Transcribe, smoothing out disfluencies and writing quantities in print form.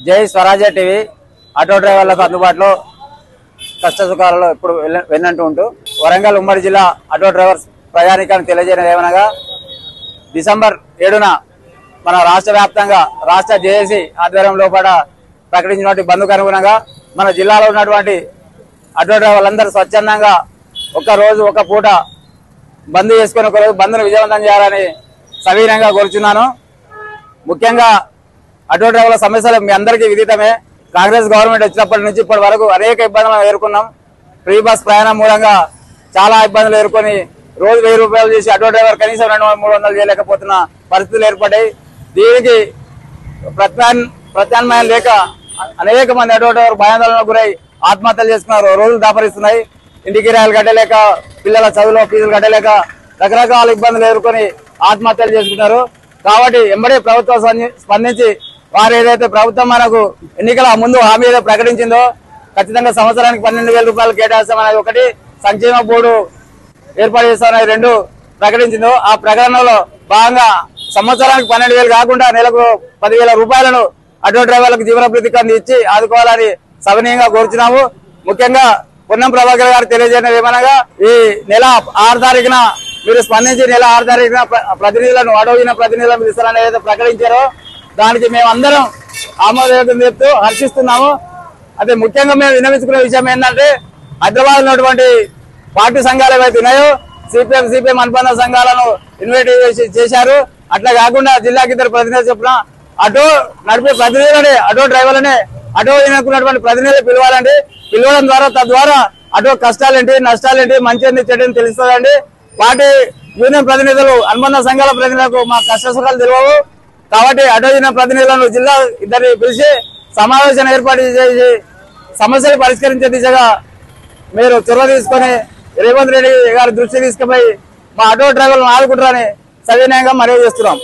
జై స్వరాజ్య TV auto డ్రైవర్లకు అందుబాటులో కష్ట సుఖాలలో ఇప్పుడు వెన్నంటూ ఉంటూ వరంగల్ ఉమ్మడి జిల్లా ఆటో డ్రైవర్స్ ప్రయాణికాన్ని తెలియజేయడం ఏమనగా డిసెంబర్ 7న మన రాష్ట్ర వ్యాప్తంగా రాష్ట్ర జేఏసీ ఆధ్వర్యంలో ప్రకటించినటువంటి బంద్కు అనుగుణంగా మన జిల్లాలో ఉన్నటువంటి ఆటో డ్రైవర్లందరూ స్వచ్ఛందంగా ఒక రోజు ఒక పూట బంద్ చేసుకుని ఒక రోజు బంద్ను విజయవంతం చేయాలని సవినయంగా కోరుచున్నాను। ముఖ్యంగా ఆటో డ్రైవర్ల సమస్యలు మీ అందరికీ విదితమే। కాంగ్రెస్ గవర్నమెంట్ వచ్చినప్పటి నుంచి ఇప్పటి వరకు అనేక ఇబ్బందులు ఎదుర్కొన్నాం। ఫ్రీ బస్ ప్రయాణం మూలంగా చాలా ఇబ్బందులు ఎదుర్కొని రోజు 1000 రూపాయలు చేసి ఆటో డ్రైవర్ కనీసం 200-300 చేయలేకపోతున్న పరిస్థితులు ఏర్పడ్డాయి। దీనికి ప్రత్యామ్నాయం లేక అనేక మంది ఆటో డ్రైవర్ భయాందోళనకు గురై ఆత్మహత్యలు చేసుకున్నారు। రోజులు దాపరిస్తున్నాయి। ఇంటికి కిరాయిలు కట్టలేక, పిల్లల చదువులో ఫీజులు కట్టలేక రకరకాల ఇబ్బందులు ఎదుర్కొని ఆత్మహత్యలు చేసుకున్నారు। కాబట్టి ఎంబడే ప్రభుత్వం స్పందించి వారు ఏదైతే ప్రభుత్వం మనకు ఎన్నికల ముందు హామీ ఏదో ప్రకటించిందో ఖచ్చితంగా సంవత్సరానికి 12,000 రూపాయలు కేటాయిస్తామనేది ఒకటి, సంక్షేమ బోర్డు ఏర్పాటు చేస్తామనేది 2 ప్రకటించిందో ఆ ప్రకటనలో భాగంగా సంవత్సరానికి 12,000 కాకుండా నెలకు 10,000 రూపాయలను ఆటో డ్రైవర్లకు జీవనభృతి కింద ఇచ్చి ఆదుకోవాలని సవినయంగా కోరుచున్నాము। ముఖ్యంగా పొన్నం ప్రభాకర్ గారు తెలియజేయడం ఏమనగా ఈ నెల 6 తారీఖున మీరు స్పందించి నెల 6 తారీఖున ప్రతినిధులను అడవిన ప్రతినిధులను ఇస్తారని ఏదైతే ప్రకటించారో దానికి మేమందరం ఆమోదం చెప్తూ హర్షిస్తున్నాము। అదే ముఖ్యంగా మేము విన్నవించుకునే విషయం ఏంటంటే హైదరాబాద్ ఉన్నటువంటి పార్టీ సంఘాలు ఏవైతే ఉన్నాయో సిపిఎం అనుబంధ సంఘాలను ఇన్వైట్ చేశారు। అట్లా కాకుండా జిల్లాకి 2 ప్రతినిధులు చెప్పిన ఆటో నడిపే ప్రతినిధులనే, ఆటో డ్రైవర్లనే ఆటో ఎన్నుకున్నటువంటి ప్రతినిధులు పిలవాలండి। పిలవడం ద్వారా తద్వారా ఆటో కష్టాలేంటి, నష్టాలేంటి, మంచి ఏంటి, చెడు తెలుస్తుందండి। పార్టీ యూనియన్ ప్రతినిధులు, అనుబంధ సంఘాల ప్రతినిధులకు మా కష్ట సుఖాలు తెలియవు కాబట్టి ఆటో యూనియన్ ప్రతినిధులను జిల్లా 2 పిలిచి సమావేశం ఏర్పాటు చేసి సమస్యలు పరిష్కరించే దిశగా మీరు చొరవ తీసుకొని రేవంత్ రెడ్డి గారి దృష్టి తీసుకుపోయి మా ఆటో డ్రైవర్లను ఆదుకుంటారని సవినయంగా మనవి చేస్తున్నాం।